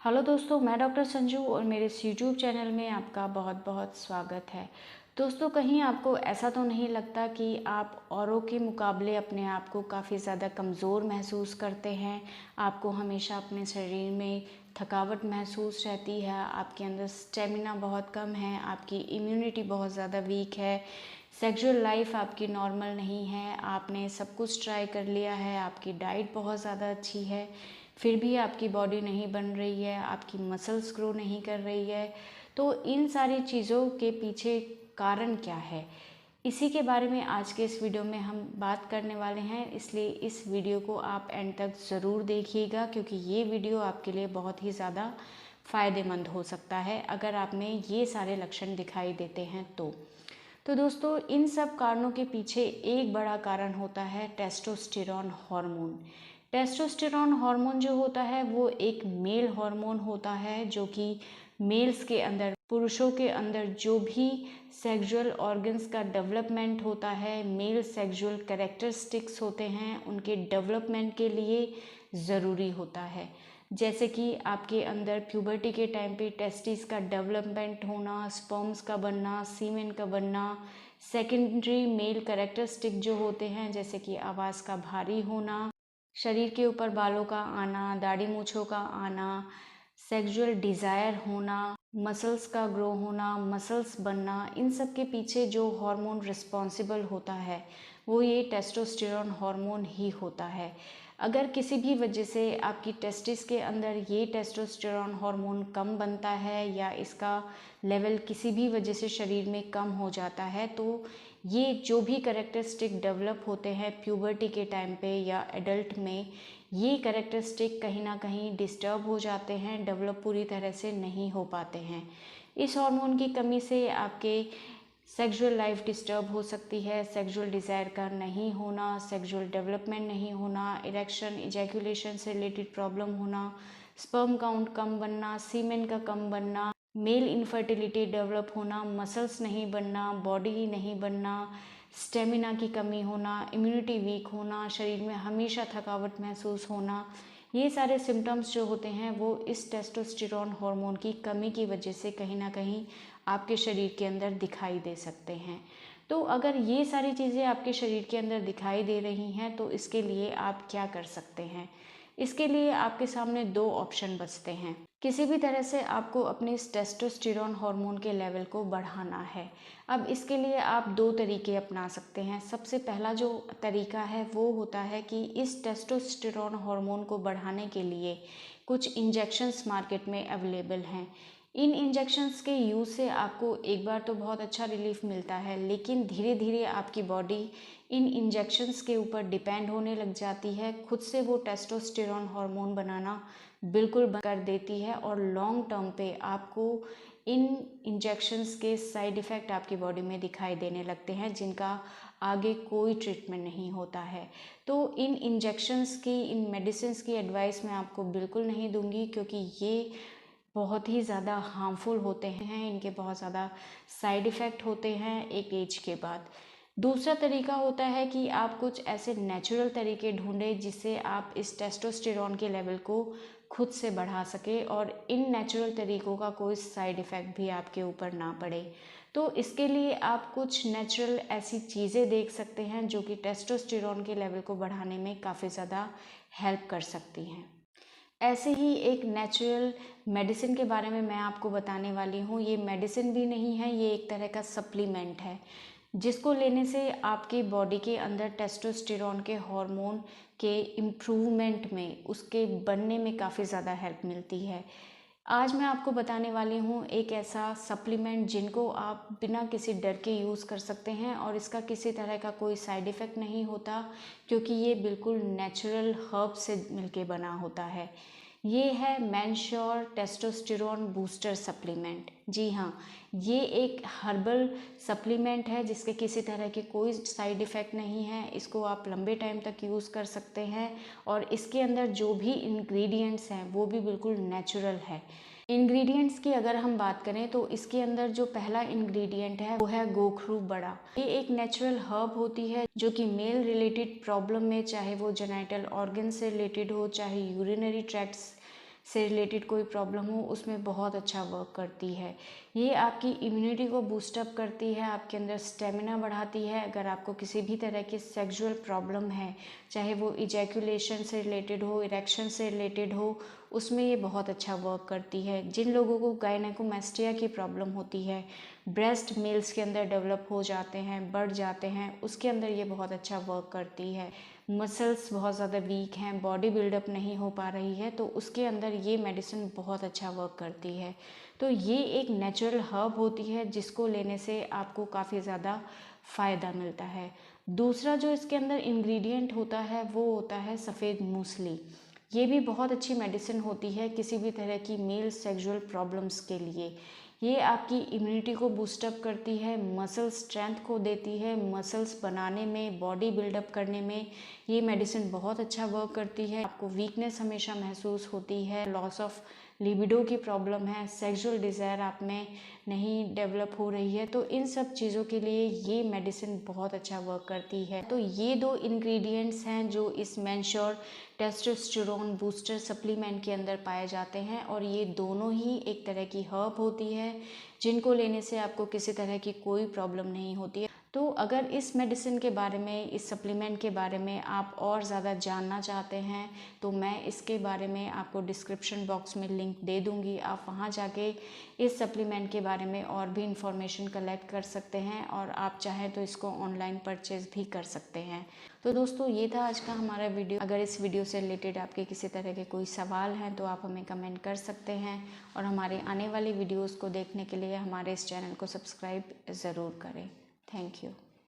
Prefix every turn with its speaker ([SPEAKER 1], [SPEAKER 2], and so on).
[SPEAKER 1] Hello दोस्तों, मैं doctor Sanju और मेरे इस यूट्यूब चैनल में आपका बहुत बहुत स्वागत है। दोस्तों, कहीं आपको ऐसा तो नहीं लगता कि आप औरों के मुकाबले अपने आप को काफ़ी ज़्यादा कमज़ोर महसूस करते हैं? आपको हमेशा अपने शरीर में थकावट महसूस रहती है, आपके अंदर स्टेमिना बहुत कम है, आपकी इम्यूनिटी बहुत ज़्यादा वीक है, सेक्सुअल लाइफ आपकी नॉर्मल नहीं है, आपने सब कुछ ट्राई कर लिया है, आपकी डाइट बहुत ज़्यादा अच्छी है, फिर भी आपकी बॉडी नहीं बन रही है, आपकी मसल्स ग्रो नहीं कर रही है। तो इन सारी चीज़ों के पीछे कारण क्या है, इसी के बारे में आज के इस वीडियो में हम बात करने वाले हैं। इसलिए इस वीडियो को आप एंड तक ज़रूर देखिएगा, क्योंकि ये वीडियो आपके लिए बहुत ही ज़्यादा फ़ायदेमंद हो सकता है अगर आप में ये सारे लक्षण दिखाई देते हैं तो दोस्तों, इन सब कारणों के पीछे एक बड़ा कारण होता है टेस्टोस्टेरॉन हार्मोन। टेस्टोस्टेरॉन हार्मोन जो होता है वो एक मेल हार्मोन होता है, जो कि मेल्स के अंदर, पुरुषों के अंदर जो भी सेक्सुअल ऑर्गन्स का डेवलपमेंट होता है, मेल सेक्सुअल कैरेक्टरिस्टिक्स होते हैं, उनके डेवलपमेंट के लिए ज़रूरी होता है। जैसे कि आपके अंदर प्यूबर्टी के टाइम पे टेस्टिस का डेवलपमेंट होना, स्पर्म्स का बनना, सीमेन का बनना, सेकेंडरी मेल कैरेक्टरिस्टिक जो होते हैं जैसे कि आवाज़ का भारी होना, शरीर के ऊपर बालों का आना, दाढ़ी मूंछों का आना, सेक्सुअल डिज़ायर होना, मसल्स का ग्रो होना, मसल्स बनना, इन सब के पीछे जो हार्मोन रिस्पॉन्सिबल होता है वो ये टेस्टोस्टेरॉन हार्मोन ही होता है। अगर किसी भी वजह से आपकी टेस्टिस के अंदर ये टेस्टोस्टेरॉन हार्मोन कम बनता है या इसका लेवल किसी भी वजह से शरीर में कम हो जाता है, तो ये जो भी कैरेक्टरिस्टिक डेवलप होते हैं प्यूबर्टी के टाइम पे या एडल्ट में, ये कैरेक्टरिस्टिक कहीं ना कहीं डिस्टर्ब हो जाते हैं, डेवलप पूरी तरह से नहीं हो पाते हैं। इस हार्मोन की कमी से आपके सेक्सुअल लाइफ डिस्टर्ब हो सकती है, सेक्सुअल डिज़ायर का नहीं होना, सेक्सुअल डेवलपमेंट नहीं होना, इरेक्शन इजैकुलेशन से रिलेटेड प्रॉब्लम होना, स्पर्म काउंट कम बनना, सीमेन का कम बनना, मेल इनफर्टिलिटी डेवलप होना, मसल्स नहीं बनना, बॉडी नहीं बनना, स्टेमिना की कमी होना, इम्यूनिटी वीक होना, शरीर में हमेशा थकावट महसूस होना, ये सारे सिम्टम्स जो होते हैं वो इस टेस्टोस्टेरॉन हार्मोन की कमी की वजह से कहीं ना कहीं आपके शरीर के अंदर दिखाई दे सकते हैं। तो अगर ये सारी चीज़ें आपके शरीर के अंदर दिखाई दे रही हैं तो इसके लिए आप क्या कर सकते हैं? इसके लिए आपके सामने दो ऑप्शन बचते हैं। किसी भी तरह से आपको अपने इस टेस्टोस्टेरॉन हार्मोन के लेवल को बढ़ाना है। अब इसके लिए आप दो तरीके अपना सकते हैं। सबसे पहला जो तरीका है वो होता है कि इस टेस्टोस्टेरॉन हार्मोन को बढ़ाने के लिए कुछ इंजेक्शंस मार्केट में अवेलेबल हैं। इन इंजेक्शंस के यूज़ से आपको एक बार तो बहुत अच्छा रिलीफ मिलता है, लेकिन धीरे धीरे आपकी बॉडी इन इंजेक्शंस के ऊपर डिपेंड होने लग जाती है, खुद से वो टेस्टोस्टेरॉन हार्मोन बनाना बिल्कुल बंद कर देती है और लॉन्ग टर्म पे आपको इन इंजेक्शंस के साइड इफ़ेक्ट आपकी बॉडी में दिखाई देने लगते हैं, जिनका आगे कोई ट्रीटमेंट नहीं होता है। तो इन इंजेक्शंस की, इन मेडिसिन्स की एडवाइस मैं आपको बिल्कुल नहीं दूंगी, क्योंकि ये बहुत ही ज़्यादा हार्मफुल होते हैं, इनके बहुत ज़्यादा साइड इफ़ेक्ट होते हैं एक एज के बाद। दूसरा तरीका होता है कि आप कुछ ऐसे नेचुरल तरीके ढूंढें जिससे आप इस टेस्टोस्टेरॉन के लेवल को खुद से बढ़ा सके और इन नेचुरल तरीकों का कोई साइड इफ़ेक्ट भी आपके ऊपर ना पड़े। तो इसके लिए आप कुछ नेचुरल ऐसी चीज़ें देख सकते हैं जो कि टेस्टोस्टेरॉन के लेवल को बढ़ाने में काफ़ी ज़्यादा हेल्प कर सकती हैं। ऐसे ही एक नेचुरल मेडिसिन के बारे में मैं आपको बताने वाली हूँ। ये मेडिसिन भी नहीं है, ये एक तरह का सप्लीमेंट है, जिसको लेने से आपकी बॉडी के अंदर टेस्टोस्टेरॉन के हार्मोन के इम्प्रूवमेंट में, उसके बनने में काफ़ी ज़्यादा हेल्प मिलती है। आज मैं आपको बताने वाली हूँ एक ऐसा सप्लीमेंट जिनको आप बिना किसी डर के यूज़ कर सकते हैं और इसका किसी तरह का कोई साइड इफ़ेक्ट नहीं होता, क्योंकि ये बिल्कुल नेचुरल हर्ब से मिलके बना होता है। ये है मैनश्योर टेस्टोस्टेरॉन बूस्टर सप्लीमेंट। जी हाँ, ये एक हर्बल सप्लीमेंट है जिसके किसी तरह के कोई साइड इफ़ेक्ट नहीं है। इसको आप लंबे टाइम तक यूज़ कर सकते हैं और इसके अंदर जो भी इंग्रेडिएंट्स हैं वो भी बिल्कुल नेचुरल है। इंग्रेडिएंट्स की अगर हम बात करें तो इसके अंदर जो पहला इंग्रेडिएंट है वो है गोखरू बड़ा। ये एक नेचुरल हर्ब होती है जो कि मेल रिलेटेड प्रॉब्लम में, चाहे वो जेनाइटल ऑर्गन से रिलेटेड हो, चाहे यूरिनरी ट्रैक्ट से रिलेटेड कोई प्रॉब्लम हो उसमें बहुत अच्छा वर्क करती है। ये आपकी इम्यूनिटी को बूस्टअप करती है, आपके अंदर स्टेमिना बढ़ाती है। अगर आपको किसी भी तरह की सेक्सुअल प्रॉब्लम है, चाहे वो इजैकुलेशन से रिलेटेड हो, इरेक्शन से रिलेटेड हो, उसमें ये बहुत अच्छा वर्क करती है। जिन लोगों को गायनेकोमास्टिया की प्रॉब्लम होती है, ब्रेस्ट मेल्स के अंदर डेवलप हो जाते हैं, बढ़ जाते हैं, उसके अंदर ये बहुत अच्छा वर्क करती है। मसल्स बहुत ज़्यादा वीक हैं, बॉडी बिल्डअप नहीं हो पा रही है, तो उसके अंदर ये मेडिसिन बहुत अच्छा वर्क करती है। तो ये एक नेचुरल हर्ब होती है जिसको लेने से आपको काफ़ी ज़्यादा फ़ायदा मिलता है। दूसरा जो इसके अंदर इंग्रेडिएंट होता है वो होता है सफ़ेद मूसली। ये भी बहुत अच्छी मेडिसिन होती है किसी भी तरह की मेल सेक्सुअल प्रॉब्लम्स के लिए। ये आपकी इम्यूनिटी को बूस्टअप करती है, मसल स्ट्रेंथ को देती है, मसल्स बनाने में, बॉडी बिल्डअप करने में ये मेडिसिन बहुत अच्छा वर्क करती है। आपको वीकनेस हमेशा महसूस होती है, लॉस ऑफ लिबिडो की प्रॉब्लम है, सेक्सुअल डिज़ायर आप में नहीं डेवलप हो रही है, तो इन सब चीज़ों के लिए ये मेडिसिन बहुत अच्छा वर्क करती है। तो ये 2 इंग्रेडिएंट्स हैं जो इस मेंश्योर टेस्टोस्टेरोन बूस्टर सप्लीमेंट के अंदर पाए जाते हैं, और ये दोनों ही एक तरह की हर्ब होती है जिनको लेने से आपको किसी तरह की कोई प्रॉब्लम नहीं होती है। तो अगर इस मेडिसिन के बारे में, इस सप्लीमेंट के बारे में आप और ज़्यादा जानना चाहते हैं तो मैं इसके बारे में आपको डिस्क्रिप्शन बॉक्स में लिंक दे दूँगी। आप वहाँ जाके इस सप्लीमेंट के बारे में और भी इंफॉर्मेशन कलेक्ट कर सकते हैं, और आप चाहें तो इसको ऑनलाइन परचेज़ भी कर सकते हैं। तो दोस्तों, ये था आज का हमारा वीडियो। अगर इस वीडियो से रिलेटेड आपके किसी तरह के कोई सवाल हैं तो आप हमें कमेंट कर सकते हैं, और हमारे आने वाली वीडियोज़ को देखने के लिए हमारे इस चैनल को सब्सक्राइब ज़रूर करें। Thank you.